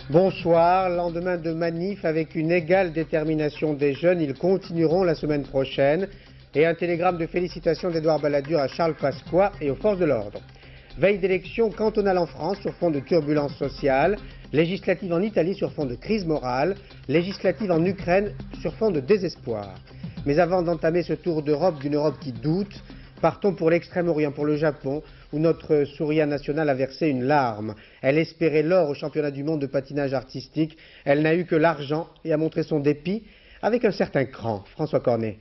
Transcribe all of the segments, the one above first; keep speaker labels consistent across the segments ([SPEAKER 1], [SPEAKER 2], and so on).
[SPEAKER 1] Bonsoir, lendemain de manif avec une égale détermination des jeunes, ils continueront la semaine prochaine. Et un télégramme de félicitations d'Edouard Balladur à Charles Pasqua et aux forces de l'ordre. Veille d'élections cantonales en France sur fond de turbulences sociales, législative en Italie sur fond de crise morale, législative en Ukraine sur fond de désespoir. Mais avant d'entamer ce tour d'Europe d'une Europe qui doute, partons pour l'Extrême-Orient, pour le Japon, où notre Surya nationale a versé une larme. Elle espérait l'or au championnat du monde de patinage artistique. Elle n'a eu que l'argent et a montré son dépit avec un certain cran. François Cornet.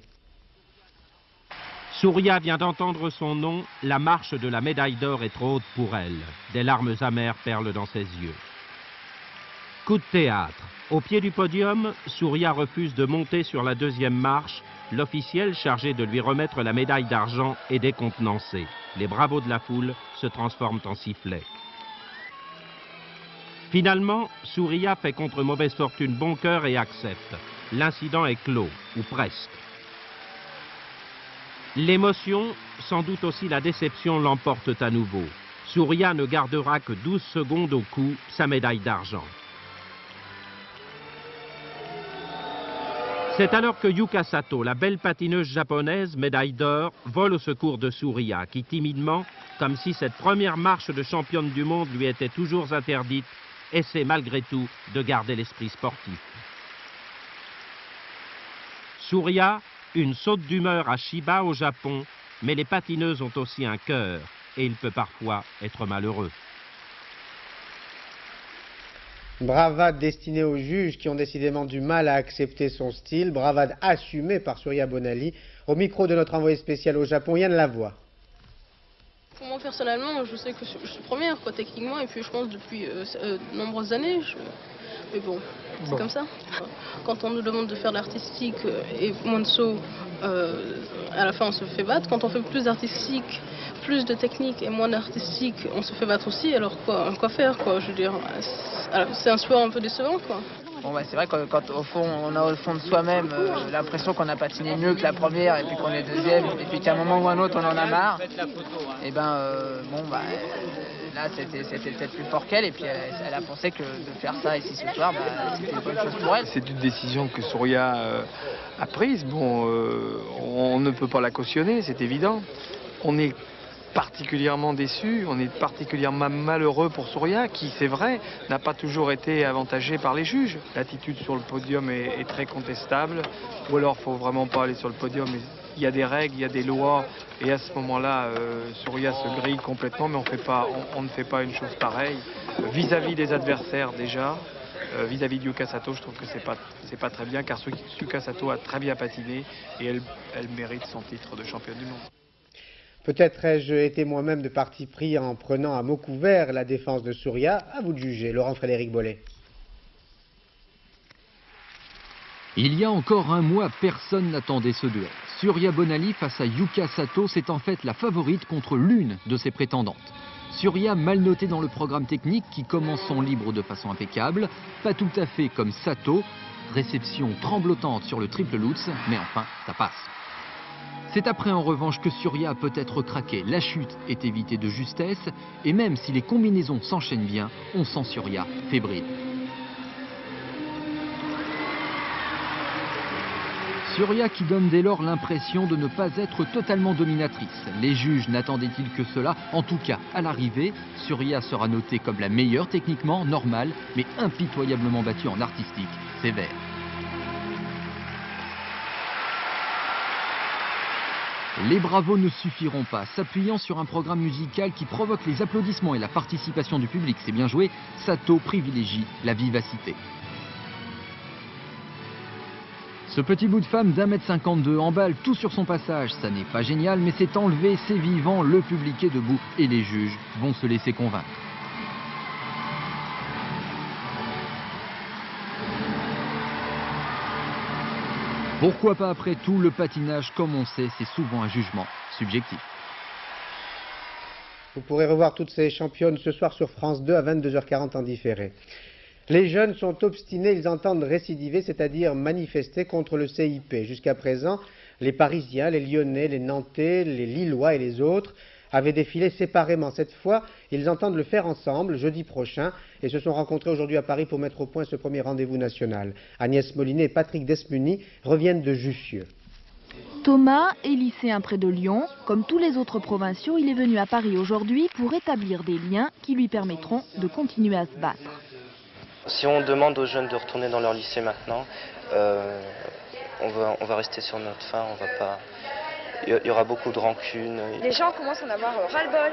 [SPEAKER 2] Surya vient d'entendre son nom, la marche de la médaille d'or est trop haute pour elle. Des larmes amères perlent dans ses yeux. Coup de théâtre. Au pied du podium, Surya refuse de monter sur la deuxième marche. L'officiel chargé de lui remettre la médaille d'argent est décontenancé. Les bravos de la foule se transforment en sifflets. Finalement, Surya fait contre mauvaise fortune bon cœur et accepte. L'incident est clos, ou presque. L'émotion, sans doute aussi la déception, l'emportent à nouveau. Surya ne gardera que 12 secondes au cou sa médaille d'argent. C'est alors que Yuka Sato, la belle patineuse japonaise, médaille d'or, vole au secours de Surya, qui timidement, comme si cette première marche de championne du monde lui était toujours interdite, essaie malgré tout de garder l'esprit sportif. Surya, une saute d'humeur à Chiba au Japon, mais les patineuses ont aussi un cœur et il peut parfois être malheureux.
[SPEAKER 1] Bravade destinée aux juges qui ont décidément du mal à accepter son style, bravade assumée par Surya Bonali, au micro de notre envoyé spécial au Japon, Yann Lavoie.
[SPEAKER 3] Pour moi personnellement, je sais que je suis première quoi, techniquement, et puis je pense depuis de nombreuses années. Mais bon, c'est comme ça. Quand on nous demande de faire de l'artistique et moins de saut, à la fin on se fait battre. Quand on fait plus d'artistique, plus de technique et moins d'artistique, on se fait battre aussi. Alors quoi faire quoi, je veux dire, c'est un sport un peu décevant quoi.
[SPEAKER 4] Bon bah c'est vrai que quand au fond on a au fond de soi-même l'impression qu'on a patiné mieux que la première et puis qu'on est deuxième et puis qu'à un moment ou un autre on en a marre, et bon bah là c'était peut-être plus fort qu'elle et puis elle a pensé que de faire ça ici ce soir c'était une bonne chose pour elle.
[SPEAKER 5] C'est une décision que Surya a prise, bon on ne peut pas la cautionner, c'est évident. On est particulièrement déçu, on est particulièrement malheureux pour Surya qui, c'est vrai, n'a pas toujours été avantagé par les juges. L'attitude sur le podium est très contestable, ou alors il ne faut vraiment pas aller sur le podium. Il y a des règles, il y a des lois, et à ce moment-là, Surya se grille complètement, mais on ne fait pas une chose pareille. Vis-à-vis des adversaires déjà, vis-à-vis de Yuka Sato, je trouve que c'est pas très bien, car Yuka Sato a très bien patiné, et elle mérite son titre de championne du monde.
[SPEAKER 1] Peut-être ai-je été moi-même de parti pris en prenant à mot couvert la défense de Surya. À vous de juger. Laurent-Frédéric Bollet.
[SPEAKER 6] Il y a encore un mois, personne n'attendait ce duel. Surya Bonali face à Yuka Sato, c'est en fait la favorite contre l'une de ses prétendantes. Surya mal notée dans le programme technique qui commence son libre de façon impeccable, pas tout à fait comme Sato, réception tremblotante sur le triple Lutz, mais enfin, ça passe. C'est après en revanche que Surya a peut-être craqué. La chute est évitée de justesse et même si les combinaisons s'enchaînent bien, on sent Surya fébrile. Surya qui donne dès lors l'impression de ne pas être totalement dominatrice. Les juges n'attendaient-ils que cela? En tout cas, à l'arrivée, Surya sera notée comme la meilleure techniquement, normale, mais impitoyablement battue en artistique, sévère. Les bravos ne suffiront pas. S'appuyant sur un programme musical qui provoque les applaudissements et la participation du public, c'est bien joué, Sato privilégie la vivacité. Ce petit bout de femme d'1,52 m emballe tout sur son passage. Ça n'est pas génial, mais c'est enlevé, c'est vivant, le public est debout et les juges vont se laisser convaincre. Pourquoi pas après tout, le patinage, comme on sait, c'est souvent un jugement subjectif.
[SPEAKER 1] Vous pourrez revoir toutes ces championnes ce soir sur France 2 à 22h40 en différé. Les jeunes sont obstinés, ils entendent récidiver, c'est-à-dire manifester contre le CIP. Jusqu'à présent, les Parisiens, les Lyonnais, les Nantais, les Lillois et les autres avaient défilé séparément. Cette fois, ils entendent le faire ensemble jeudi prochain et se sont rencontrés aujourd'hui à Paris pour mettre au point ce premier rendez-vous national. Agnès Molinet et Patrick Desmeny reviennent de Jussieu.
[SPEAKER 7] Thomas est lycéen près de Lyon. Comme tous les autres provinciaux, il est venu à Paris aujourd'hui pour établir des liens qui lui permettront de continuer à se battre.
[SPEAKER 8] Si on demande aux jeunes de retourner dans leur lycée maintenant, on va rester sur notre faim, on va pas... Il y aura beaucoup de rancune.
[SPEAKER 9] Les gens commencent à en avoir ras-le-bol.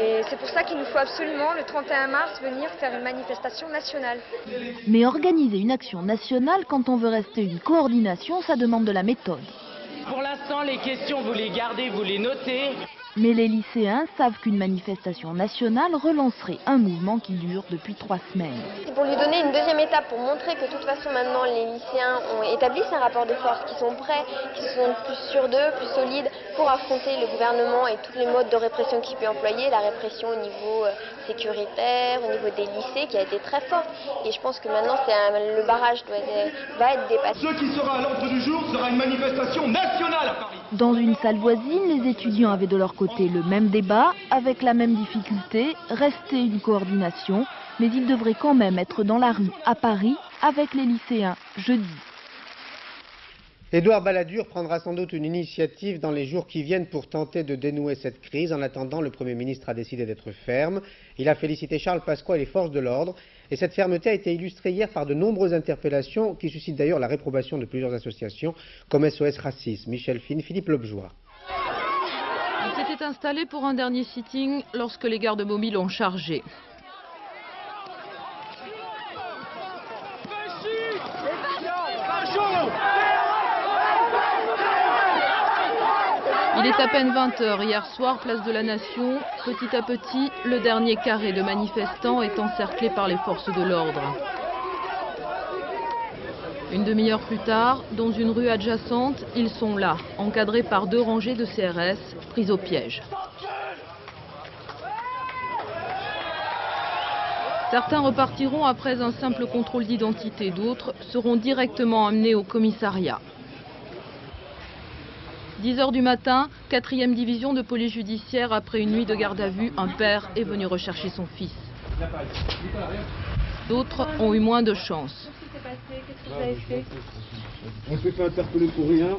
[SPEAKER 9] Et c'est pour ça qu'il nous faut absolument, le 31 mars, venir faire une manifestation nationale.
[SPEAKER 7] Mais organiser une action nationale quand on veut rester une coordination, ça demande de la méthode.
[SPEAKER 10] Pour l'instant, les questions, vous les gardez, vous les notez.
[SPEAKER 7] Mais les lycéens savent qu'une manifestation nationale relancerait un mouvement qui dure depuis 3 semaines.
[SPEAKER 11] C'est pour lui donner une deuxième étape, pour montrer que de toute façon maintenant les lycéens ont établi un rapport de force, qu'ils sont prêts, qu'ils sont plus sûrs d'eux, plus solides pour affronter le gouvernement et tous les modes de répression qu'il peut employer, la répression au niveau sécuritaire, au niveau des lycées qui a été très forte. Et je pense que maintenant le barrage va être dépassé.
[SPEAKER 12] Ce qui sera à l'ordre du jour sera une manifestation nationale à Paris. Dans
[SPEAKER 7] une salle voisine, les étudiants avaient de leur côté le même débat, avec la même difficulté, rester une coordination, mais ils devraient quand même être dans la rue à Paris avec les lycéens jeudi.
[SPEAKER 1] Édouard Balladur prendra sans doute une initiative dans les jours qui viennent pour tenter de dénouer cette crise. En attendant, le Premier ministre a décidé d'être ferme. Il a félicité Charles Pasqua et les forces de l'ordre. Et cette fermeté a été illustrée hier par de nombreuses interpellations qui suscitent d'ailleurs la réprobation de plusieurs associations comme SOS Racisme, Michel Fine, Philippe Lobjoie.
[SPEAKER 13] Il s'était installé pour un dernier sitting lorsque les gardes mobiles ont chargé. Il est à peine 20h hier soir, place de la Nation. Petit à petit, le dernier carré de manifestants est encerclé par les forces de l'ordre. Une demi-heure plus tard, dans une rue adjacente, ils sont là, encadrés par 2 rangées de CRS, pris au piège. Certains repartiront après un simple contrôle d'identité, d'autres seront directement amenés au commissariat. 10h du matin, 4e division de police judiciaire. Après une nuit de garde à vue, un père est venu rechercher son fils. D'autres ont eu moins de chance.
[SPEAKER 14] Qu'est-ce que vous avez fait? On s'est fait interpeller pour rien.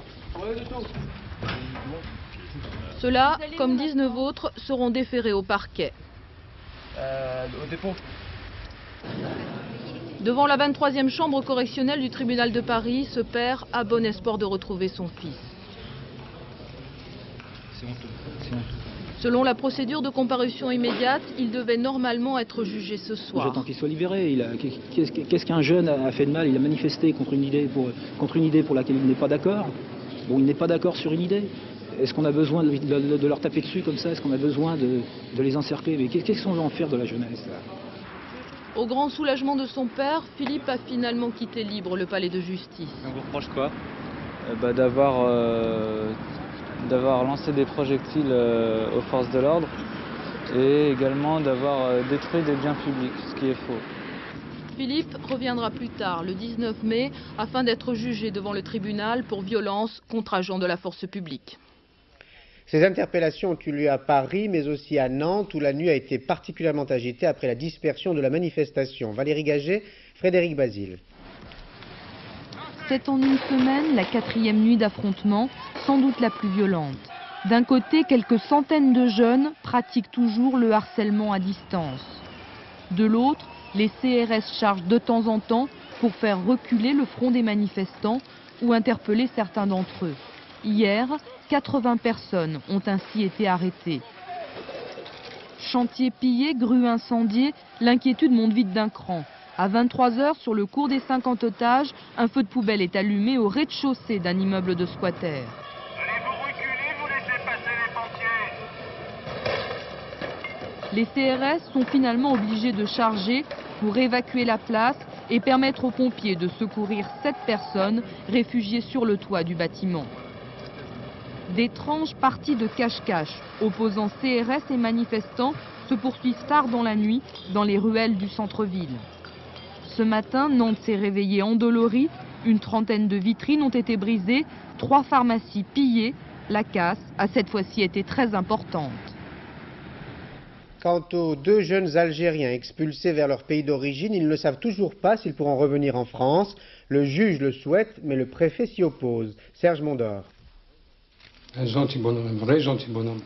[SPEAKER 13] Ceux-là, comme 19 autres, seront déférés au parquet.
[SPEAKER 14] Au dépôt.
[SPEAKER 13] Devant la 23e chambre correctionnelle du tribunal de Paris, ce père a bon espoir de retrouver son fils. Selon la procédure de comparution immédiate, il devait normalement être jugé ce soir.
[SPEAKER 15] J'attends qu'il soit libéré. Qu'est-ce qu'un jeune a fait de mal? Il a manifesté contre une idée pour laquelle il n'est pas d'accord. Bon, il n'est pas d'accord sur une idée. Est-ce qu'on a besoin de leur taper dessus comme ça? Est-ce qu'on a besoin de les encercler? Mais qu'est-ce qu'on va en faire de la jeunesse là?
[SPEAKER 13] Au grand soulagement de son père, Philippe a finalement quitté libre le palais de justice.
[SPEAKER 16] On vous reproche quoi? D'avoir lancé des projectiles aux forces de l'ordre et également d'avoir détruit des biens publics, ce qui est faux.
[SPEAKER 13] Philippe reviendra plus tard, le 19 mai, afin d'être jugé devant le tribunal pour violence contre agent de la force publique.
[SPEAKER 1] Ces interpellations ont eu lieu à Paris, mais aussi à Nantes, où la nuit a été particulièrement agitée après la dispersion de la manifestation. Valérie Gaget, Frédéric Basile.
[SPEAKER 7] C'est en une semaine la 4e nuit d'affrontement, sans doute la plus violente. D'un côté, quelques centaines de jeunes pratiquent toujours le harcèlement à distance. De l'autre, les CRS chargent de temps en temps pour faire reculer le front des manifestants ou interpeller certains d'entre eux. Hier, 80 personnes ont ainsi été arrêtées. Chantiers pillés, grues incendiées, l'inquiétude monte vite d'un cran. À 23h, sur le cours des 50 otages, un feu de poubelle est allumé au rez-de-chaussée d'un immeuble de squatters.
[SPEAKER 12] Allez-vous reculer, vous laissez passer les pompiers.
[SPEAKER 7] Les CRS sont finalement obligés de charger pour évacuer la place et permettre aux pompiers de secourir 7 personnes réfugiées sur le toit du bâtiment. D'étranges parties de cache-cache opposant CRS et manifestants se poursuivent tard dans la nuit dans les ruelles du centre-ville. Ce matin, Nantes s'est réveillée endolorie. Une trentaine de vitrines ont été brisées, 3 pharmacies pillées. La casse a cette fois-ci été très importante.
[SPEAKER 1] Quant aux 2 jeunes Algériens expulsés vers leur pays d'origine, ils ne savent toujours pas s'ils pourront revenir en France. Le juge le souhaite, mais le préfet s'y oppose. Serge Mondor.
[SPEAKER 17] Un gentil bonhomme, un vrai gentil bonhomme.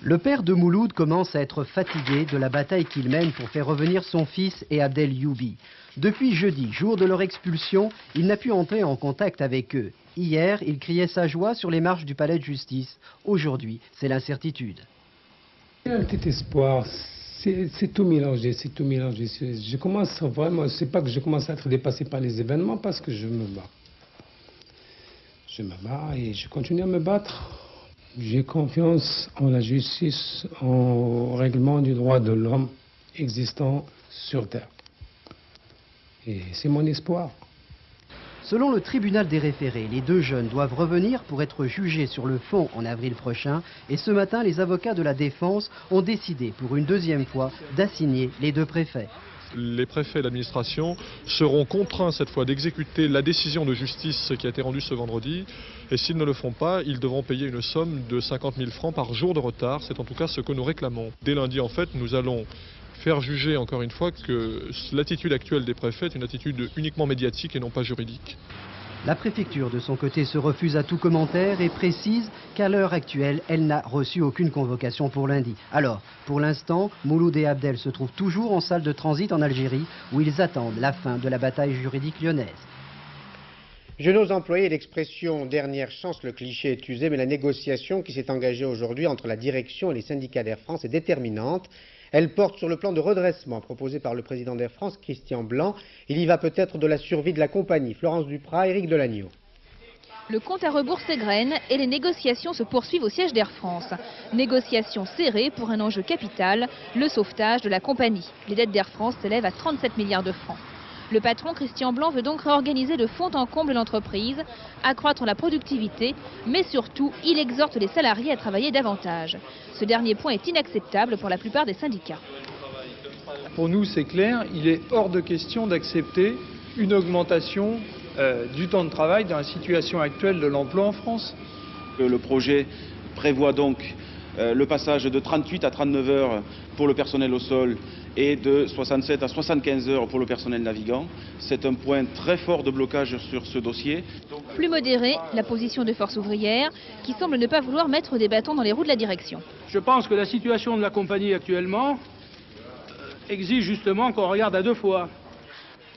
[SPEAKER 18] Le père de Mouloud commence à être fatigué de la bataille qu'il mène pour faire revenir son fils et Abdel Youbi. Depuis jeudi, jour de leur expulsion, il n'a pu entrer en contact avec eux. Hier, il criait sa joie sur les marches du palais de justice. Aujourd'hui, c'est l'incertitude.
[SPEAKER 17] Il y a un petit espoir, c'est tout mélangé, c'est tout mélangé. Je commence vraiment, c'est pas que je commence à être dépassé par les événements parce que je me bats. Je me bats et je continue à me battre. J'ai confiance en la justice, au règlement du droit de l'homme existant sur Terre. Et c'est mon espoir.
[SPEAKER 18] Selon le tribunal des référés, les 2 jeunes doivent revenir pour être jugés sur le fond en avril prochain. Et ce matin, les avocats de la défense ont décidé pour une 2e fois d'assigner les 2 préfets.
[SPEAKER 19] Les préfets et l'administration seront contraints cette fois d'exécuter la décision de justice qui a été rendue ce vendredi. Et s'ils ne le font pas, ils devront payer une somme de 50 000 francs par jour de retard. C'est en tout cas ce que nous réclamons. Dès lundi, en fait, nous allons faire juger encore une fois que l'attitude actuelle des préfets est une attitude uniquement médiatique et non pas juridique.
[SPEAKER 18] La préfecture, de son côté, se refuse à tout commentaire et précise qu'à l'heure actuelle, elle n'a reçu aucune convocation pour lundi. Alors, pour l'instant, Mouloud et Abdel se trouvent toujours en salle de transit en Algérie, où ils attendent la fin de la bataille juridique lyonnaise.
[SPEAKER 1] Je n'ose employer l'expression « dernière chance », le cliché est usé, mais la négociation qui s'est engagée aujourd'hui entre la direction et les syndicats d'Air France est déterminante. Elle porte sur le plan de redressement proposé par le président d'Air France, Christian Blanc. Il y va peut-être de la survie de la compagnie. Florence Duprat, Éric Delagneau.
[SPEAKER 13] Le compte à rebours s'égrène et les négociations se poursuivent au siège d'Air France. Négociations serrées pour un enjeu capital, le sauvetage de la compagnie. Les dettes d'Air France s'élèvent à 37 milliards de francs. Le patron Christian Blanc veut donc réorganiser de fond en comble l'entreprise, accroître la productivité, mais surtout, il exhorte les salariés à travailler davantage. Ce dernier point est inacceptable pour la plupart des syndicats.
[SPEAKER 20] Pour nous, c'est clair, il est hors de question d'accepter une augmentation du temps de travail dans la situation actuelle de l'emploi en France.
[SPEAKER 21] Le projet prévoit donc le passage de 38 à 39 heures pour le personnel au sol et de 67 à 75 heures pour le personnel navigant. C'est un point très fort de blocage sur ce dossier.
[SPEAKER 13] Plus modérée, la position de Force ouvrière, qui semble ne pas vouloir mettre des bâtons dans les roues de la direction.
[SPEAKER 22] Je pense que la situation de la compagnie actuellement exige justement qu'on regarde à 2 fois.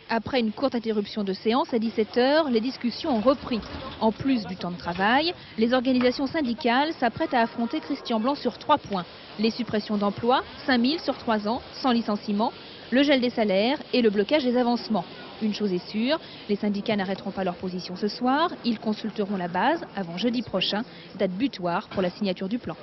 [SPEAKER 13] Après une courte interruption de séance à 17 h, les discussions ont repris. En plus du temps de travail, les organisations syndicales s'apprêtent à affronter Christian Blanc sur 3 points. Les suppressions d'emplois, 5 000 sur 3 ans, sans licenciement, le gel des salaires et le blocage des avancements. Une chose est sûre, les syndicats n'arrêteront pas leur position ce soir. Ils consulteront la base avant jeudi prochain, date butoir pour la signature du plan.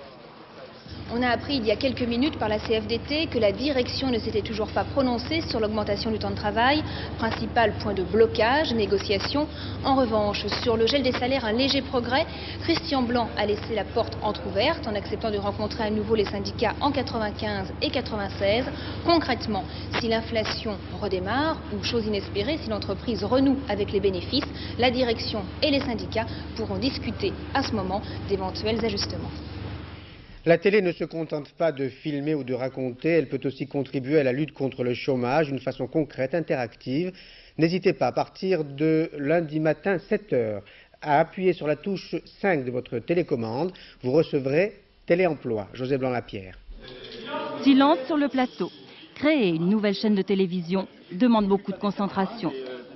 [SPEAKER 23] On a appris il y a quelques minutes par la CFDT que la direction ne s'était toujours pas prononcée sur l'augmentation du temps de travail, principal point de blocage, négociation. En revanche, sur le gel des salaires, un léger progrès. Christian Blanc a laissé la porte entrouverte en acceptant de rencontrer à nouveau les syndicats en 95 et 96. Concrètement, si l'inflation redémarre, ou chose inespérée, si l'entreprise renoue avec les bénéfices, la direction et les syndicats pourront discuter à ce moment d'éventuels ajustements.
[SPEAKER 1] La télé ne se contente pas de filmer ou de raconter, elle peut aussi contribuer à la lutte contre le chômage d'une façon concrète, interactive. N'hésitez pas, à partir de lundi matin 7 h, à appuyer sur la touche 5 de votre télécommande. Vous recevrez Téléemploi. José Blanc-Lapierre.
[SPEAKER 24] Silence sur le plateau. Créer une nouvelle chaîne de télévision demande beaucoup de concentration.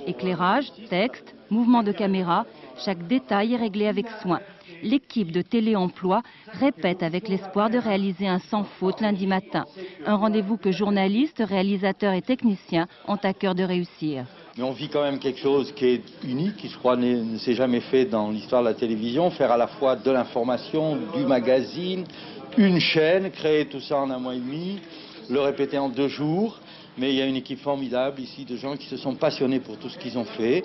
[SPEAKER 24] Éclairage, texte, mouvement de caméra, chaque détail est réglé avec soin. L'équipe de Téléemploi répète avec l'espoir de réaliser un sans faute lundi matin. Un rendez-vous que journalistes, réalisateurs et techniciens ont à cœur de réussir.
[SPEAKER 25] Mais on vit quand même quelque chose qui est unique, qui je crois ne s'est jamais fait dans l'histoire de la télévision. Faire à la fois de l'information, du magazine, une chaîne, créer tout ça en 1 mois et demi, le répéter en 2 jours. Mais il y a une équipe formidable ici de gens qui se sont passionnés pour tout ce qu'ils ont fait.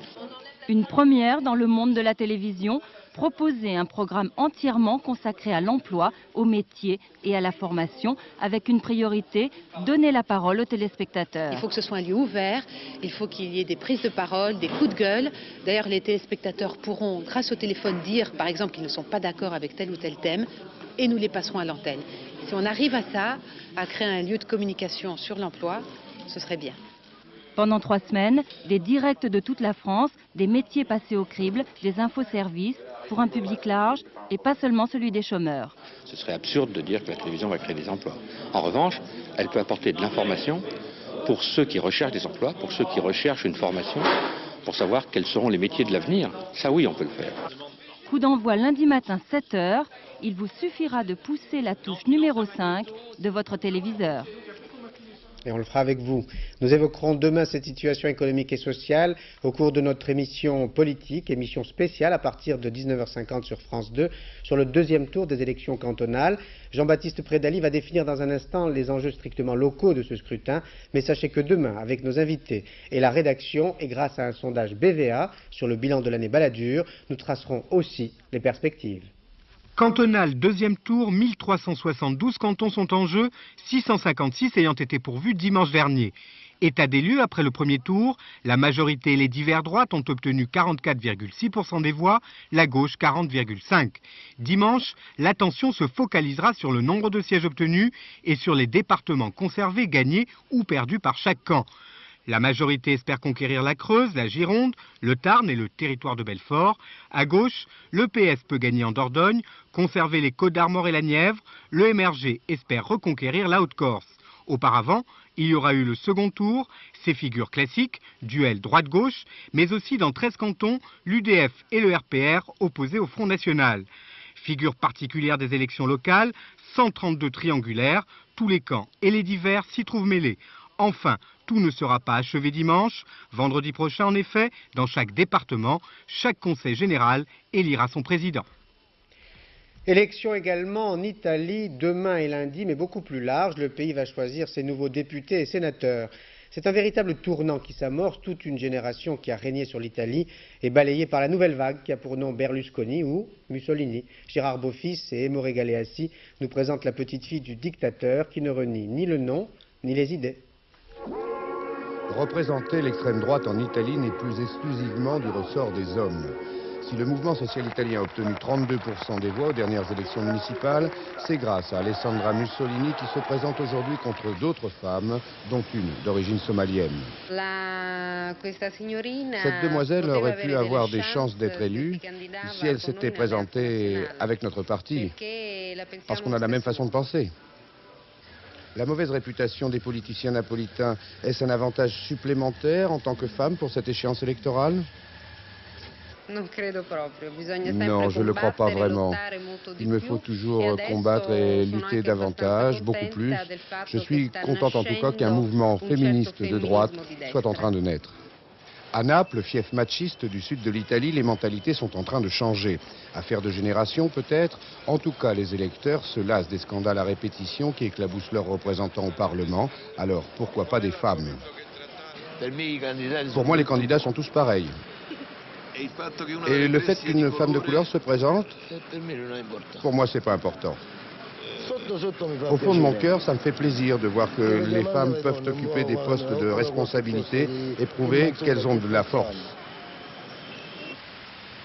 [SPEAKER 24] Une première dans le monde de la télévision, proposer un programme entièrement consacré à l'emploi, au métier et à la formation, avec une priorité, donner la parole aux téléspectateurs.
[SPEAKER 2] Il faut que ce soit un lieu ouvert, il faut qu'il y ait des prises de parole, des coups de gueule. D'ailleurs, les téléspectateurs pourront, grâce au téléphone, dire par exemple qu'ils ne sont pas d'accord avec tel ou tel thème, et nous les passerons à l'antenne. Si on arrive à ça, à créer un lieu de communication sur l'emploi, ce serait bien.
[SPEAKER 24] Pendant 3 semaines, des directs de toute la France, des métiers passés au crible, des infoservices, pour un public large et pas seulement celui des chômeurs.
[SPEAKER 3] Ce serait absurde de dire que la télévision va créer des emplois. En revanche, elle peut apporter de l'information pour ceux qui recherchent des emplois, pour ceux qui recherchent une formation, pour savoir quels seront les métiers de l'avenir. Ça oui, on peut le faire.
[SPEAKER 24] Coup d'envoi lundi matin 7 h. Il vous suffira de pousser la touche numéro 5 de votre téléviseur.
[SPEAKER 1] Et on le fera avec vous. Nous évoquerons demain cette situation économique et sociale au cours de notre émission politique, émission spéciale à partir de 19h50 sur France 2, sur le deuxième tour des élections cantonales. Jean-Baptiste Prédaly va définir dans un instant les enjeux strictement locaux de ce scrutin, mais sachez que demain, avec nos invités et la rédaction, et grâce à un sondage BVA sur le bilan de l'année Balladur, nous tracerons aussi les perspectives.
[SPEAKER 4] Cantonal, deuxième tour, 1372 cantons sont en jeu, 656 ayant été pourvus dimanche dernier. État des lieux, après le premier tour, la majorité et les divers droites ont obtenu 44,6% des voix, la gauche 40,5%. Dimanche, l'attention se focalisera sur le nombre de sièges obtenus et sur les départements conservés, gagnés ou perdus par chaque camp. La majorité espère conquérir la Creuse, la Gironde, le Tarn et le territoire de Belfort. À gauche, le PS peut gagner en Dordogne, conserver les Côtes d'Armor et la Nièvre. Le MRG espère reconquérir la Haute-Corse. Auparavant, il y aura eu le second tour, ces figures classiques, duel droite-gauche, mais aussi dans 13 cantons, l'UDF et le RPR opposés au Front National. Figure particulière des élections locales, 132 triangulaires, tous les camps et les divers s'y trouvent mêlés. Enfin, tout ne sera pas achevé dimanche. Vendredi prochain, en effet, dans chaque département, chaque conseil général élira son président.
[SPEAKER 1] Élection également en Italie, demain et lundi, mais beaucoup plus large. Le pays va choisir ses nouveaux députés et sénateurs. C'est un véritable tournant qui s'amorce. Toute une génération qui a régné sur l'Italie est balayée par la nouvelle vague qui a pour nom Berlusconi ou Mussolini. Gérard Beaufils et Emore Galeassi nous présentent la petite fille du dictateur qui ne renie ni le nom ni les idées.
[SPEAKER 5] Représenter l'extrême droite en Italie n'est plus exclusivement du ressort des hommes. Si le mouvement social italien a obtenu 32% des voix aux dernières élections municipales, c'est grâce à Alessandra Mussolini qui se présente aujourd'hui contre d'autres femmes, dont une d'origine somalienne. Cette demoiselle aurait pu avoir des chances d'être élue si elle s'était présentée avec notre parti, parce qu'on a la même façon de penser. La mauvaise réputation des politiciens napolitains, est-ce un avantage supplémentaire en tant que femme pour cette échéance électorale ? Non, je ne le crois pas vraiment. Il me faut toujours combattre et lutter davantage, beaucoup plus. Je suis contente en tout cas qu'un mouvement féministe de droite soit en train de naître. À Naples, fief machiste du sud de l'Italie, les mentalités sont en train de changer. Affaire de génération peut-être, en tout cas les électeurs se lassent des scandales à répétition qui éclaboussent leurs représentants au Parlement. Alors pourquoi pas des femmes? Pour moi les candidats sont tous pareils. Et le fait qu'une femme de couleur se présente, pour moi c'est pas important. Au fond de mon cœur, ça me fait plaisir de voir que les femmes peuvent occuper des postes de responsabilité et prouver qu'elles ont de la force.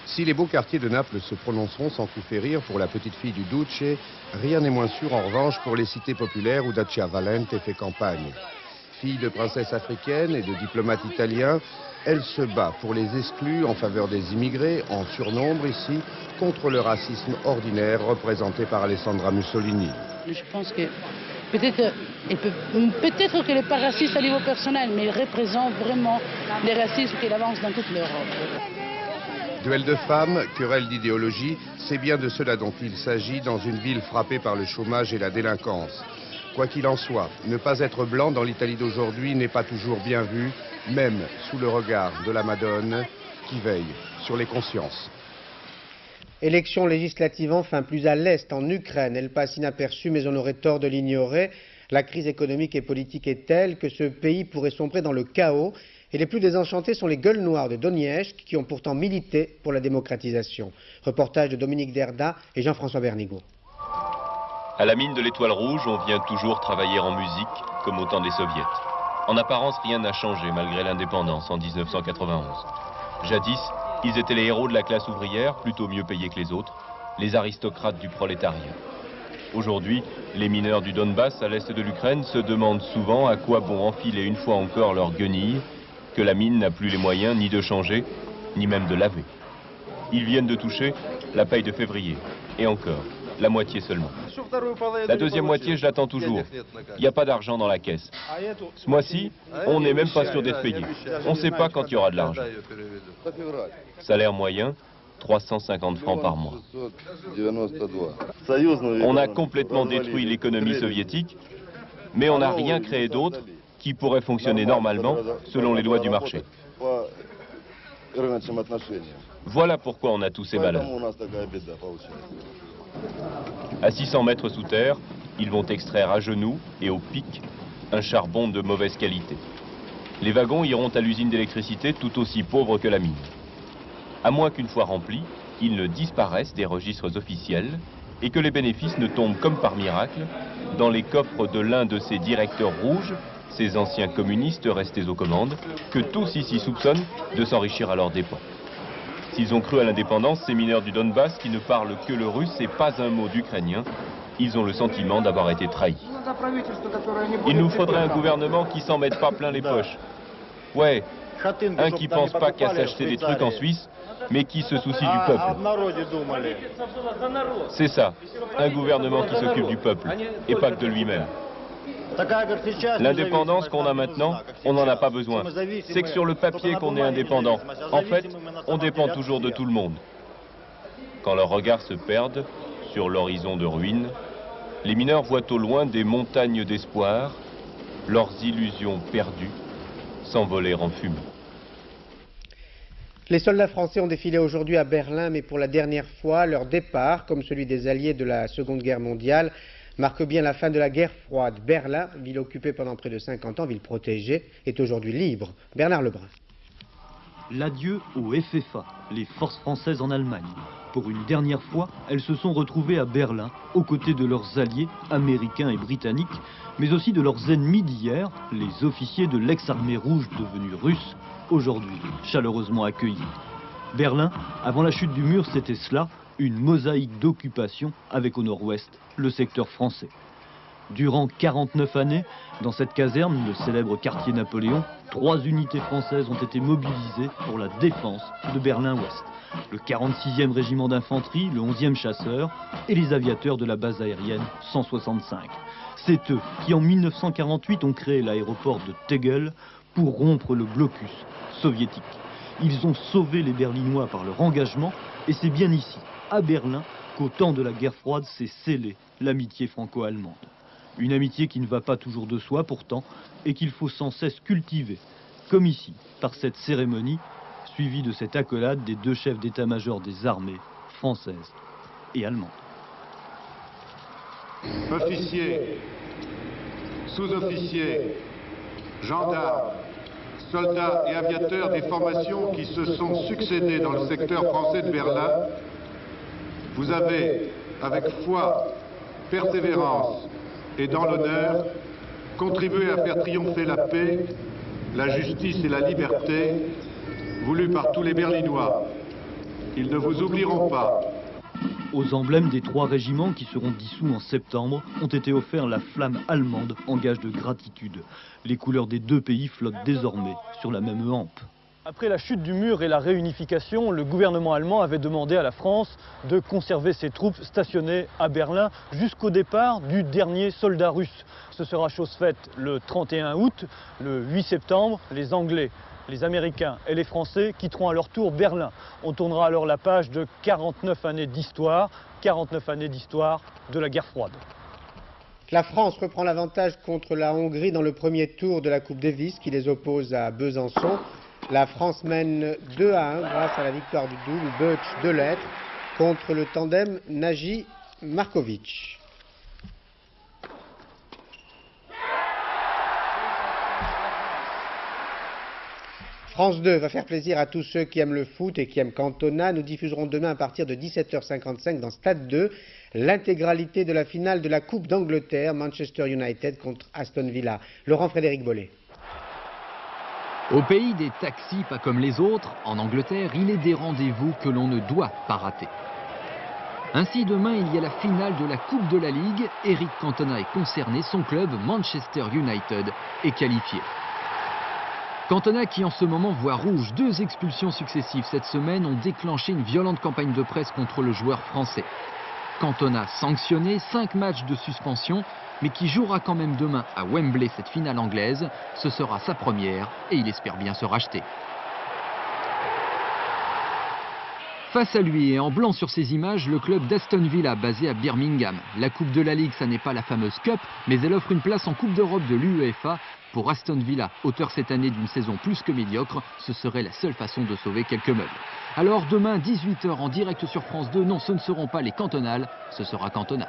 [SPEAKER 5] Si les beaux quartiers de Naples se prononceront sans coup férir pour la petite fille du Duce, rien n'est moins sûr en revanche pour les cités populaires où Dacia Valente fait campagne. Fille de princesse africaine et de diplomate italien, elle se bat pour les exclus en faveur des immigrés, en surnombre ici, contre le racisme ordinaire représenté par Alessandra Mussolini.
[SPEAKER 6] Je pense que peut-être qu'elle n'est pas raciste à niveau personnel, mais elle représente vraiment le racisme qu'elle avance dans toute l'Europe.
[SPEAKER 5] Duel de femmes, querelle d'idéologie, c'est bien de cela dont il s'agit dans une ville frappée par le chômage et la délinquance. Quoi qu'il en soit, ne pas être blanc dans l'Italie d'aujourd'hui n'est pas toujours bien vu, même sous le regard de la Madone qui veille sur les consciences.
[SPEAKER 1] Élection législative enfin plus à l'est, en Ukraine. Elle passe inaperçue, mais on aurait tort de l'ignorer. La crise économique et politique est telle que ce pays pourrait sombrer dans le chaos. Et les plus désenchantés sont les gueules noires de Donetsk qui ont pourtant milité pour la démocratisation. Reportage de Dominique Derda et Jean-François Bernigaud.
[SPEAKER 8] À la mine de l'Étoile Rouge, on vient toujours travailler en musique, comme au temps des soviets. En apparence, rien n'a changé malgré l'indépendance en 1991. Jadis, ils étaient les héros de la classe ouvrière, plutôt mieux payés que les autres, les aristocrates du prolétariat. Aujourd'hui, les mineurs du Donbass, à l'est de l'Ukraine, se demandent souvent à quoi bon enfiler une fois encore leur guenille, que la mine n'a plus les moyens ni de changer, ni même de laver. Ils viennent de toucher la paye de février, et encore, la moitié seulement. La deuxième moitié, je l'attends toujours. Il n'y a pas d'argent dans la caisse. Ce mois-ci, on n'est même pas sûr d'être payé. On ne sait pas quand il y aura de l'argent. Salaire moyen, 350 francs par mois. On a complètement détruit l'économie soviétique, mais on n'a rien créé d'autre qui pourrait fonctionner normalement selon les lois du marché. Voilà pourquoi on a tous ces malheurs. À 600 mètres sous terre, ils vont extraire à genoux et au pic un charbon de mauvaise qualité. Les wagons iront à l'usine d'électricité tout aussi pauvre que la mine. À moins qu'une fois remplis, ils ne disparaissent des registres officiels et que les bénéfices ne tombent comme par miracle dans les coffres de l'un de ces directeurs rouges, ces anciens communistes restés aux commandes, que tous ici soupçonnent de s'enrichir à leurs dépens. S'ils ont cru à l'indépendance, ces mineurs du Donbass qui ne parlent que le russe et pas un mot d'ukrainien, ils ont le sentiment d'avoir été trahis. Il nous faudrait un gouvernement qui s'en mette pas plein les poches. Ouais, un qui pense pas qu'à s'acheter des trucs en Suisse, mais qui se soucie du peuple. C'est ça, un gouvernement qui s'occupe du peuple, et pas que de lui-même. L'indépendance qu'on a maintenant, on n'en a pas besoin. C'est que sur le papier qu'on est indépendant. En fait, on dépend toujours de tout le monde. Quand leurs regards se perdent sur l'horizon de ruines, les mineurs voient au loin des montagnes d'espoir, leurs illusions perdues, s'envoler en fumée.
[SPEAKER 1] Les soldats français ont défilé aujourd'hui à Berlin, mais pour la dernière fois, leur départ, comme celui des Alliés de la Seconde Guerre mondiale, marque bien la fin de la guerre froide. Berlin, ville occupée pendant près de 50 ans, ville protégée, est aujourd'hui libre. Bernard Lebrun.
[SPEAKER 9] L'adieu au FFA, les forces françaises en Allemagne. Pour une dernière fois, elles se sont retrouvées à Berlin, aux côtés de leurs alliés américains et britanniques, mais aussi de leurs ennemis d'hier, les officiers de l'ex-armée rouge devenus russes, aujourd'hui chaleureusement accueillis. Berlin, avant la chute du mur, c'était cela, une mosaïque d'occupation avec au nord-ouest le secteur français. Durant 49 années, dans cette caserne, le célèbre quartier Napoléon, 3 unités françaises ont été mobilisées pour la défense de Berlin-Ouest. Le 46e régiment d'infanterie, le 11e chasseur et les aviateurs de la base aérienne 165. C'est eux qui, en 1948, ont créé l'aéroport de Tegel pour rompre le blocus soviétique. Ils ont sauvé les Berlinois par leur engagement et c'est bien ici, à Berlin, qu'au temps de la guerre froide s'est scellée l'amitié franco-allemande. Une amitié qui ne va pas toujours de soi pourtant et qu'il faut sans cesse cultiver, comme ici, par cette cérémonie, suivie de cette accolade des 2 chefs d'état-major des armées françaises et allemandes.
[SPEAKER 10] Officiers, sous-officiers, gendarmes, soldats et aviateurs des formations qui se sont succédés dans le secteur français de Berlin, vous avez, avec foi, persévérance et dans l'honneur, contribué à faire triompher la paix, la justice et la liberté, voulues par tous les Berlinois. Ils ne vous oublieront pas.
[SPEAKER 9] Aux emblèmes des 3 régiments qui seront dissous en septembre ont été offerts la flamme allemande en gage de gratitude. Les couleurs des 2 pays flottent désormais sur la même hampe.
[SPEAKER 11] Après la chute du mur et la réunification, le gouvernement allemand avait demandé à la France de conserver ses troupes stationnées à Berlin jusqu'au départ du dernier soldat russe. Ce sera chose faite le 31 août, le 8 septembre, les Anglais, les Américains et les Français quitteront à leur tour Berlin. On tournera alors la page de 49 années d'histoire de la guerre froide.
[SPEAKER 1] La France reprend l'avantage contre la Hongrie dans le premier tour de la Coupe Davis qui les oppose à Besançon. La France mène 2-1 grâce à la victoire du double Butch-Delettre contre le tandem Nagy-Markovic. France 2 va faire plaisir à tous ceux qui aiment le foot et qui aiment Cantona. Nous diffuserons demain à partir de 17h55 dans Stade 2 l'intégralité de la finale de la Coupe d'Angleterre, Manchester United contre Aston Villa. Laurent-Frédéric Bollet.
[SPEAKER 7] Au pays des taxis pas comme les autres, en Angleterre, il est des rendez-vous que l'on ne doit pas rater. Ainsi, demain, il y a la finale de la Coupe de la Ligue. Eric Cantona est concerné, son club, Manchester United, est qualifié. Cantona, qui en ce moment voit rouge, 2 expulsions successives cette semaine, ont déclenché une violente campagne de presse contre le joueur français. Cantona sanctionné, 5 matchs de suspension, mais qui jouera quand même demain à Wembley cette finale anglaise. Ce sera sa première et il espère bien se racheter. Face à lui et en blanc sur ces images, le club d'Aston Villa basé à Birmingham. La Coupe de la Ligue, ça n'est pas la fameuse Cup, mais elle offre une place en Coupe d'Europe de l'UEFA. Pour Aston Villa, auteur cette année d'une saison plus que médiocre, ce serait la seule façon de sauver quelques meubles. Alors demain, 18 h en direct sur France 2, non, ce ne seront pas les cantonales, ce sera Cantona.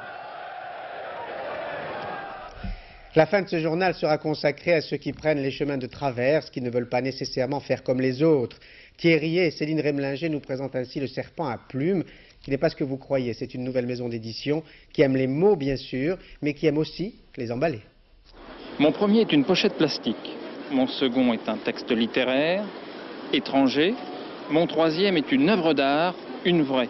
[SPEAKER 1] La fin de ce journal sera consacrée à ceux qui prennent les chemins de traverse, qui ne veulent pas nécessairement faire comme les autres. Thierry et Céline Remlinger nous présentent ainsi Le Serpent à plumes, qui n'est pas ce que vous croyez. C'est une nouvelle maison d'édition qui aime les mots, bien sûr, mais qui aime aussi les emballer.
[SPEAKER 12] Mon premier est une pochette plastique. Mon second est un texte littéraire, étranger. Mon troisième est une œuvre d'art, une vraie.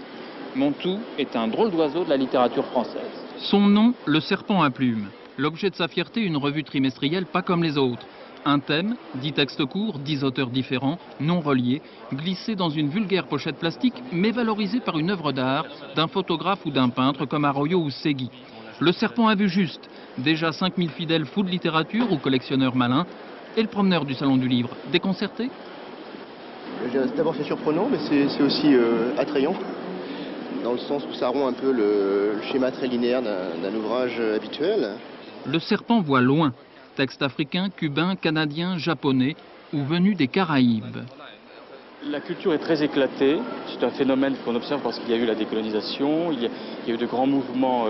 [SPEAKER 12] Mon tout est un drôle d'oiseau de la littérature française.
[SPEAKER 14] Son nom, Le Serpent à plumes. L'objet de sa fierté, une revue trimestrielle pas comme les autres. Un thème, 10 textes courts, 10 auteurs différents, non reliés, glissés dans une vulgaire pochette plastique, mais valorisés par une œuvre d'art, d'un photographe ou d'un peintre comme Arroyo ou Segui. Le Serpent à vue juste, déjà 5000 fidèles fous de littérature ou collectionneurs malins, et le promeneur du Salon du Livre, déconcerté?
[SPEAKER 15] D'abord c'est surprenant, mais c'est aussi attrayant, dans le sens où ça rompt un peu le schéma très linéaire d'un ouvrage habituel.
[SPEAKER 14] Le Serpent voit loin. Texte africain, cubain, canadien, japonais ou venu des Caraïbes.
[SPEAKER 21] La culture est très éclatée. C'est un phénomène qu'on observe parce qu'il y a eu la décolonisation, il y a eu de grands mouvements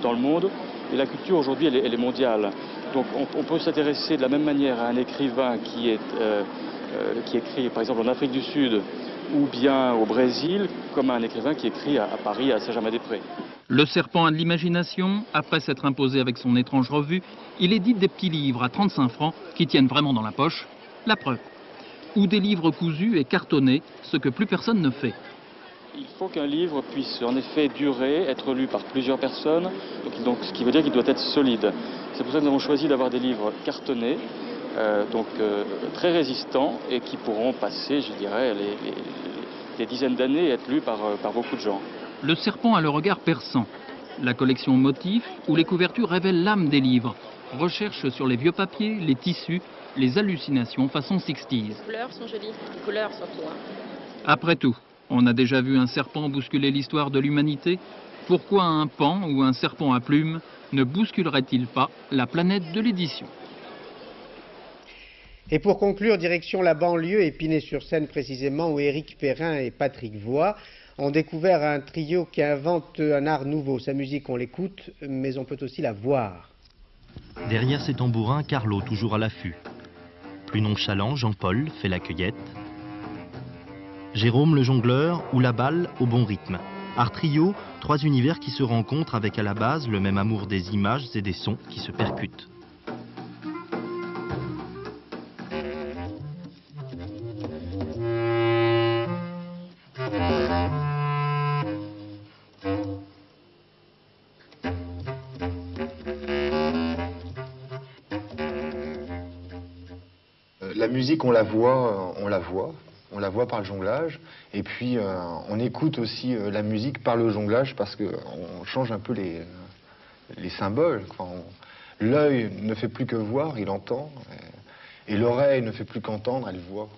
[SPEAKER 21] dans le monde. Et la culture aujourd'hui, elle est mondiale. Donc on peut s'intéresser de la même manière à un écrivain qui écrit par exemple en Afrique du Sud ou bien au Brésil, comme un écrivain qui écrit à Paris, à Saint-Germain-des-Prés.
[SPEAKER 14] Le Serpent a de l'imagination. Après s'être imposé avec son étrange revue, il édite des petits livres à 35 francs qui tiennent vraiment dans la poche. La preuve. Ou des livres cousus et cartonnés, ce que plus personne ne fait.
[SPEAKER 21] Il faut qu'un livre puisse en effet durer, être lu par plusieurs personnes, donc ce qui veut dire qu'il doit être solide. C'est pour ça que nous avons choisi d'avoir des livres cartonnés, très résistants et qui pourront passer, je dirais, des dizaines d'années et être lus par beaucoup de gens.
[SPEAKER 14] Le Serpent a le regard perçant. La collection motifs ou les couvertures révèlent l'âme des livres. Recherche sur les vieux papiers, les tissus, les hallucinations façon 60s.
[SPEAKER 16] Les couleurs sont jolies, les couleurs surtout.
[SPEAKER 14] Après tout, on a déjà vu un serpent bousculer l'histoire de l'humanité. Pourquoi un paon ou un serpent à plumes ne bousculerait-il pas la planète de l'édition?
[SPEAKER 1] Et pour conclure, direction la banlieue, Épinay-sur-Seine précisément, où Éric Perrin et Patrick Voix ont découvert un trio qui invente un art nouveau. Sa musique, on l'écoute, mais on peut aussi la voir.
[SPEAKER 26] Derrière ses tambourins, Carlo, toujours à l'affût. Plus nonchalant, Jean-Paul fait la cueillette. Jérôme, le jongleur, ou la balle au bon rythme. Art trio, 3 univers qui se rencontrent avec à la base le même amour des images et des sons qui se percutent.
[SPEAKER 27] La musique, on la voit par le jonglage, et puis on écoute aussi la musique par le jonglage parce qu'on change un peu les symboles. L'œil ne fait plus que voir, il entend, et l'oreille ne fait plus qu'entendre, elle voit.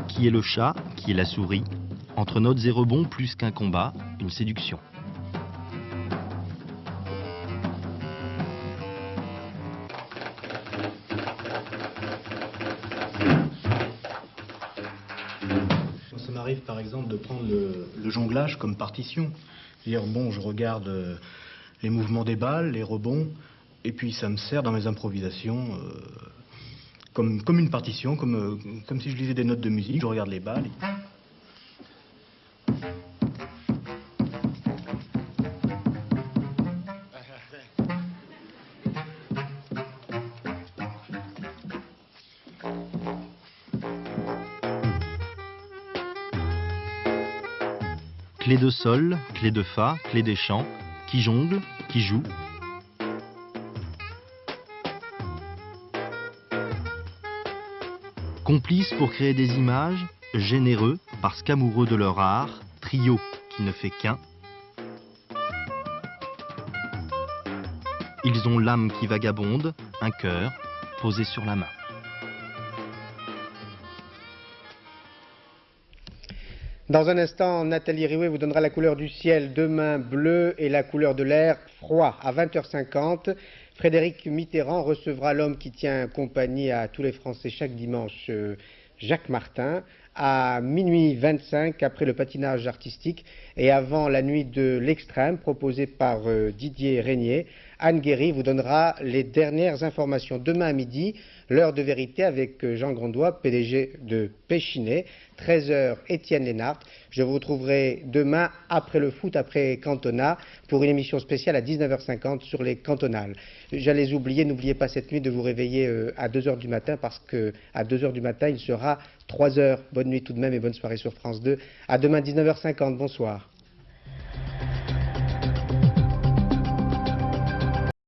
[SPEAKER 26] Qui est le chat, qui est la souris? Entre notes et rebonds, plus qu'un combat, une séduction.
[SPEAKER 28] Ça m'arrive par exemple de prendre le jonglage comme partition. C'est-à-dire, bon, je regarde les mouvements des balles, les rebonds, et puis ça me sert dans mes improvisations comme une partition, comme si je lisais des notes de musique, je regarde les balles.
[SPEAKER 26] Clé de sol, clé de fa, clé des champs, qui jongle, qui joue. Complices pour créer des images, généreux parce qu'amoureux de leur art, trio qui ne fait qu'un. Ils ont l'âme qui vagabonde, un cœur posé sur la main.
[SPEAKER 1] Dans un instant, Nathalie Riouet vous donnera la couleur du ciel demain bleu et la couleur de l'air froid. À 20h50, Frédéric Mitterrand recevra l'homme qui tient compagnie à tous les Français chaque dimanche, Jacques Martin, à minuit 25 après le patinage artistique et avant la nuit de l'extrême proposée par Didier Régnier. Anne Guéry vous donnera les dernières informations. Demain à midi, l'heure de vérité avec Jean Grondois, PDG de Péchinet. 13h, Étienne Lénart. Je vous retrouverai demain après le foot, après Cantona, pour une émission spéciale à 19h50 sur les cantonales. J'allais oublier, n'oubliez pas cette nuit de vous réveiller à 2h du matin, parce qu'à 2h du matin, il sera 3h. Bonne nuit tout de même et bonne soirée sur France 2. À demain 19h50. Bonsoir.